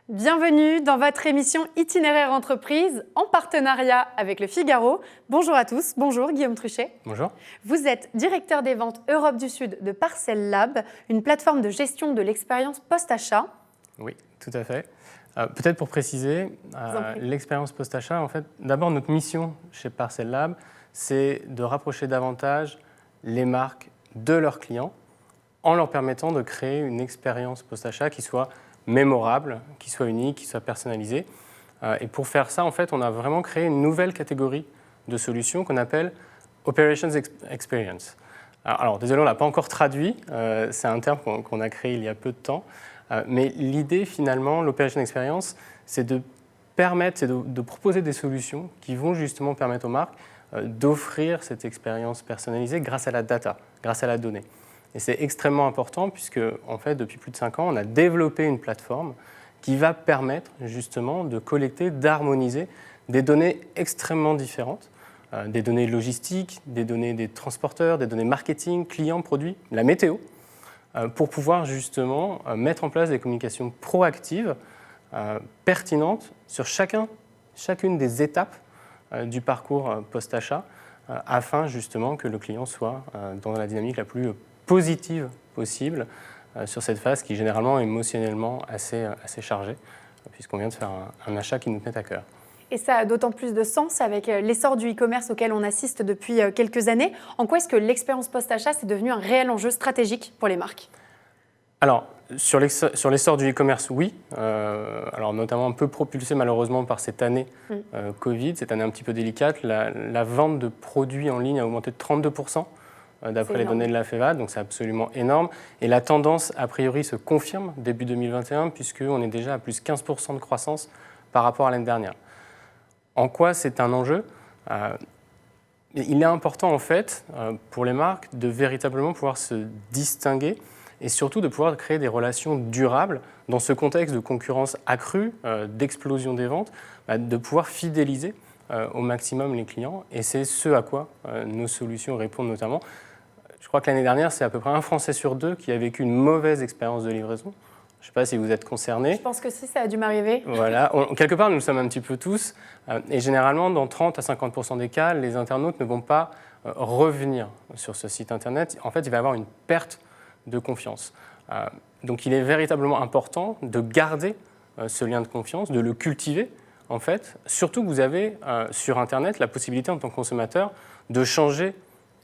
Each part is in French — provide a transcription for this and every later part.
Bienvenue dans votre émission Itinéraire Entreprise en partenariat avec Le Figaro. Bonjour à tous, bonjour Guillaume Truchet. Bonjour. Vous êtes directeur des ventes Europe du Sud de Parcel Lab, une plateforme de gestion de l'expérience post-achat. Oui, tout à fait. Peut-être pour préciser, l'expérience post-achat, en fait, d'abord notre mission chez Parcel Lab, c'est de rapprocher davantage les marques de leurs clients en leur permettant de créer une expérience post-achat qui soit mémorable, qui soit unique, qui soit personnalisée. Et pour faire ça, en fait, on a vraiment créé une nouvelle catégorie de solutions qu'on appelle Operations Experience. Alors désolé, on ne l'a pas encore traduit, c'est un terme qu'on a créé il y a peu de temps, mais l'idée finalement, l'Operation Experience, c'est de permettre, c'est de proposer des solutions qui vont justement permettre aux marques d'offrir cette expérience personnalisée grâce à la data, grâce à la donnée. Et c'est extrêmement important puisque, en fait, depuis plus de 5 ans, on a développé une plateforme qui va permettre justement de collecter, d'harmoniser des données extrêmement différentes, des données logistiques, des données des transporteurs, des données marketing, clients, produits, la météo, pour pouvoir justement mettre en place des communications proactives, pertinentes sur chacune des étapes du parcours post-achat, afin justement que le client soit dans la dynamique la plus positive possible sur cette phase qui généralement est émotionnellement assez chargée, puisqu'on vient de faire un achat qui nous tenait à cœur. Et ça a d'autant plus de sens avec l'essor du e-commerce auquel on assiste depuis quelques années. En quoi est-ce que l'expérience post-achat c'est devenu un réel enjeu stratégique pour les marques ? Alors, sur l'essor du e-commerce, oui. Alors, notamment un peu propulsé malheureusement par cette année Covid, cette année un petit peu délicate. La vente de produits en ligne a augmenté de 32%. D'après les données de la FEVAD, donc c'est absolument énorme. Et la tendance, a priori, se confirme début 2021, puisqu'on est déjà à plus 15% de croissance par rapport à l'année dernière. En quoi c'est un enjeu ? Il est important, en fait, pour les marques, de véritablement pouvoir se distinguer et surtout de pouvoir créer des relations durables dans ce contexte de concurrence accrue, d'explosion des ventes, de pouvoir fidéliser au maximum les clients. Et c'est ce à quoi nos solutions répondent notamment. Je crois que l'année dernière, c'est à peu près un Français sur 2 qui a vécu une mauvaise expérience de livraison. Je ne sais pas si vous êtes concernés. Je pense que si, ça a dû m'arriver. Voilà, quelque part, nous le sommes un petit peu tous. Et généralement, dans 30 à 50% des cas, les internautes ne vont pas revenir sur ce site Internet. En fait, il va y avoir une perte de confiance. Donc, il est véritablement important de garder ce lien de confiance, de le cultiver, en fait. Surtout que vous avez sur Internet la possibilité, en tant que consommateur, de changer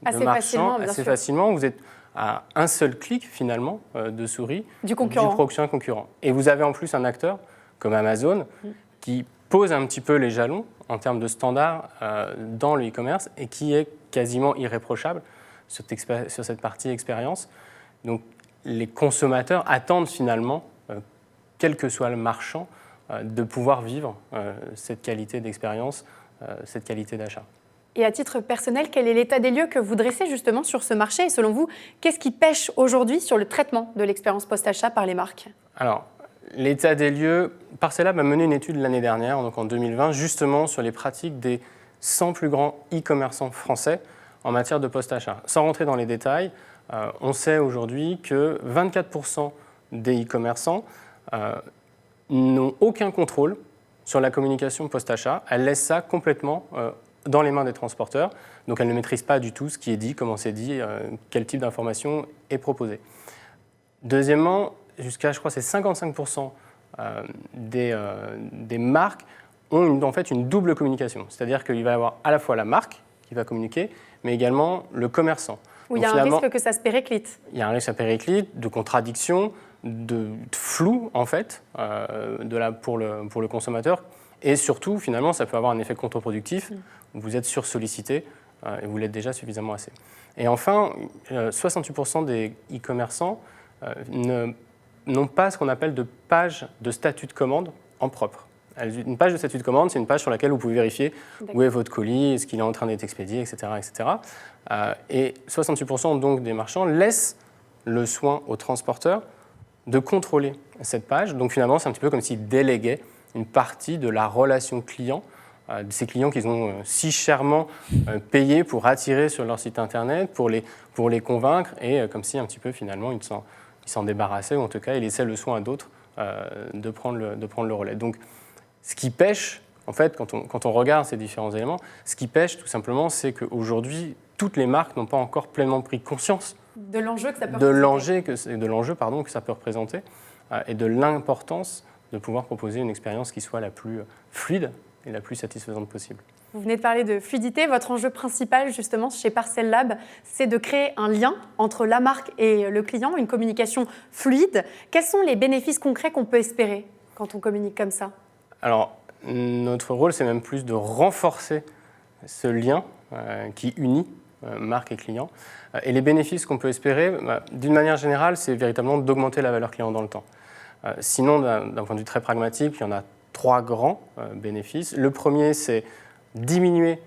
de marchand assez facilement. Vous êtes à un seul clic, finalement, de souris du prochain concurrent. Et vous avez en plus un acteur comme Amazon qui pose un petit peu les jalons en termes de standards dans le e-commerce et qui est quasiment irréprochable sur cette partie expérience. Donc, les consommateurs attendent finalement, quel que soit le marchand, de pouvoir vivre cette qualité d'expérience, cette qualité d'achat. Et à titre personnel, quel est l'état des lieux que vous dressez justement sur ce marché ? Et selon vous, qu'est-ce qui pêche aujourd'hui sur le traitement de l'expérience post-achat par les marques ? Alors, l'état des lieux, Parcel Lab a mené une étude l'année dernière, donc en 2020, justement sur les pratiques des 100 plus grands e-commerçants français en matière de post-achat. Sans rentrer dans les détails, on sait aujourd'hui que 24% des e-commerçants n'ont aucun contrôle sur la communication post-achat. Elles laissent ça complètement dans les mains des transporteurs. Donc elles ne maîtrisent pas du tout ce qui est dit, comment c'est dit, quel type d'information est proposé. Deuxièmement, jusqu'à, je crois, c'est 55% des marques ont en fait une double communication. C'est-à-dire qu'il va y avoir à la fois la marque qui va communiquer, mais également le commerçant. Où il y a un risque que ça se périclite. Il y a un risque à périclite, de contradiction, de flou, en fait, pour le consommateur. Et surtout, finalement, ça peut avoir un effet contre-productif. Vous êtes sursollicité et vous l'êtes déjà suffisamment assez. Et enfin, 68% des e-commerçants n'ont pas ce qu'on appelle de page de statut de commande en propre. Une page de statut de commande, c'est une page sur laquelle vous pouvez vérifier où est votre colis, est-ce qu'il est en train d'être expédié, etc. etc. Et 68% donc des marchands laissent le soin aux transporteurs de contrôler cette page. Donc finalement, c'est un petit peu comme s'ils déléguaient une partie de la relation client, de ces clients qu'ils ont si chèrement payés pour attirer sur leur site internet, pour les convaincre, et comme si un petit peu finalement ils s'en débarrassaient, ou en tout cas ils laissaient le soin à d'autres de prendre le relais. Donc, ce qui pêche, en fait, quand on regarde ces différents éléments, ce qui pêche tout simplement, c'est qu'aujourd'hui, toutes les marques n'ont pas encore pleinement pris conscience de l'enjeu que ça peut que ça peut représenter et de l'importance de pouvoir proposer une expérience qui soit la plus fluide et la plus satisfaisante possible. Vous venez de parler de fluidité. Votre enjeu principal, justement, chez Parcel Lab, c'est de créer un lien entre la marque et le client, une communication fluide. Quels sont les bénéfices concrets qu'on peut espérer quand on communique comme ça? Alors, notre rôle, c'est même plus de renforcer ce lien qui unit marque et client. Et les bénéfices qu'on peut espérer, d'une manière générale, c'est véritablement d'augmenter la valeur client dans le temps. Sinon, d'un point de vue très pragmatique, il y en a 3 grands bénéfices. Le premier, c'est diminuer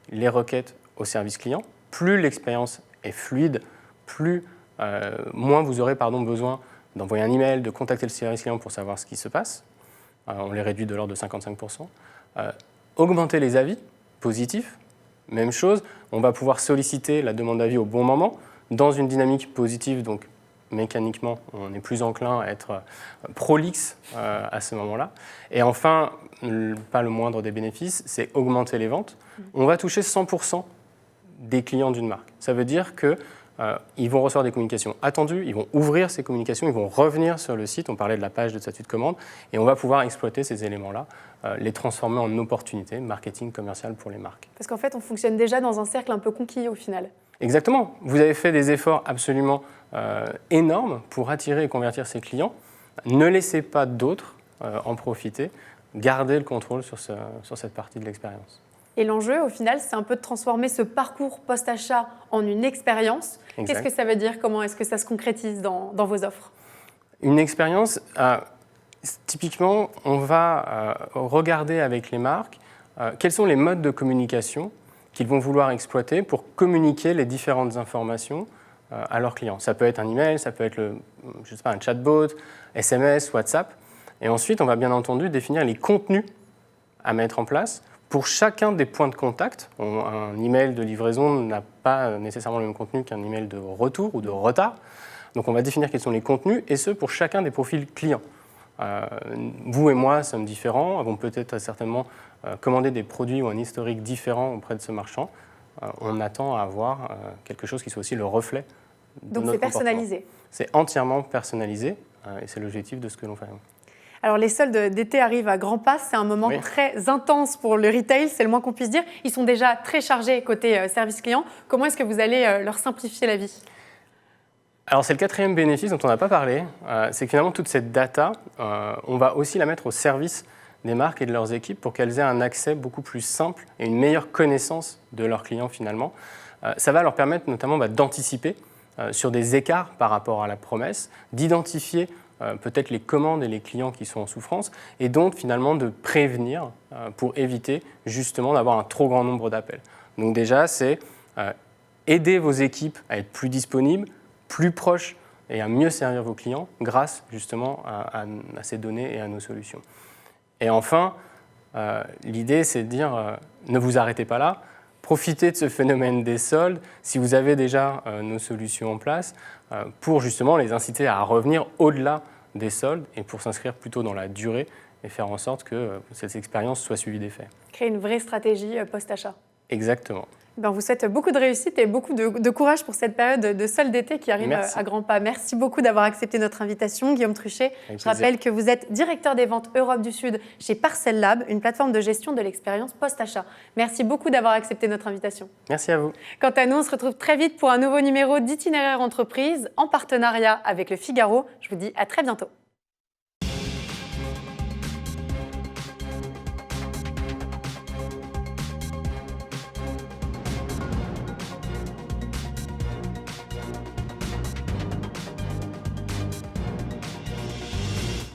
les requêtes au service client. Plus l'expérience est fluide, moins vous aurez besoin d'envoyer un email, de contacter le service client pour savoir ce qui se passe. On les réduit de l'ordre de 55%. Augmenter les avis positifs, même chose. On va pouvoir solliciter la demande d'avis au bon moment, dans une dynamique positive, donc mécaniquement, on est plus enclin à être prolixe à ce moment-là. Et enfin, pas le moindre des bénéfices, c'est augmenter les ventes. On va toucher 100% des clients d'une marque. Ça veut dire qu'ils vont recevoir des communications attendues, ils vont ouvrir ces communications, ils vont revenir sur le site, on parlait de la page de statut de commande, et on va pouvoir exploiter ces éléments-là, les transformer en opportunités marketing commercial pour les marques. Parce qu'en fait, on fonctionne déjà dans un cercle un peu conquis au final. Exactement. Vous avez fait des efforts absolument énormes pour attirer et convertir ces clients. Ne laissez pas d'autres en profiter. Gardez le contrôle sur cette partie de l'expérience. Et l'enjeu, au final, c'est un peu de transformer ce parcours post-achat en une expérience. Exact. Qu'est-ce que ça veut dire? Comment est-ce que ça se concrétise dans vos offres? Une expérience, typiquement, on va regarder avec les marques quels sont les modes de communication qu'ils vont vouloir exploiter pour communiquer les différentes informations à leurs clients. Ça peut être un email, ça peut être un chatbot, SMS, WhatsApp. Et ensuite, on va bien entendu définir les contenus à mettre en place pour chacun des points de contact. Un email de livraison n'a pas nécessairement le même contenu qu'un email de retour ou de retard. Donc on va définir quels sont les contenus, et ce pour chacun des profils clients. Vous et moi sommes différents, avons peut-être certainement commandé des produits ou un historique différent auprès de ce marchand. On attend à avoir quelque chose qui soit aussi le reflet de Donc notre c'est personnalisé. C'est entièrement personnalisé, et c'est l'objectif de ce que l'on fait. Alors les soldes d'été arrivent à grands pas, c'est un moment très intense pour le retail, c'est le moins qu'on puisse dire. Ils sont déjà très chargés côté service client. Comment est-ce que vous allez leur simplifier la vie? Alors c'est le 4e bénéfice dont on n'a pas parlé, c'est que finalement toute cette data, on va aussi la mettre au service des marques et de leurs équipes pour qu'elles aient un accès beaucoup plus simple et une meilleure connaissance de leurs clients finalement. Ça va leur permettre notamment d'anticiper sur des écarts par rapport à la promesse, d'identifier peut-être les commandes et les clients qui sont en souffrance, et donc finalement de prévenir pour éviter justement d'avoir un trop grand nombre d'appels. Donc déjà, c'est aider vos équipes à être plus disponibles, plus proches et à mieux servir vos clients grâce justement à ces données et à nos solutions. Et enfin, l'idée, c'est de dire ne vous arrêtez pas là, profitez de ce phénomène des soldes si vous avez déjà nos solutions en place pour justement les inciter à revenir au-delà des soldes et pour s'inscrire plutôt dans la durée et faire en sorte que cette expérience soit suivie d'effet. Créer une vraie stratégie post-achat. Exactement. On vous souhaite beaucoup de réussite et beaucoup de courage pour cette période de soldes d'été qui arrive à grands pas. Merci beaucoup d'avoir accepté notre invitation, Guillaume Truchet. Je rappelle que vous êtes directeur des ventes Europe du Sud chez Parcel Lab, une plateforme de gestion de l'expérience post-achat. Merci beaucoup d'avoir accepté notre invitation. Merci à vous. Quant à nous, on se retrouve très vite pour un nouveau numéro d'Itinéraire Entreprise en partenariat avec Le Figaro. Je vous dis à très bientôt.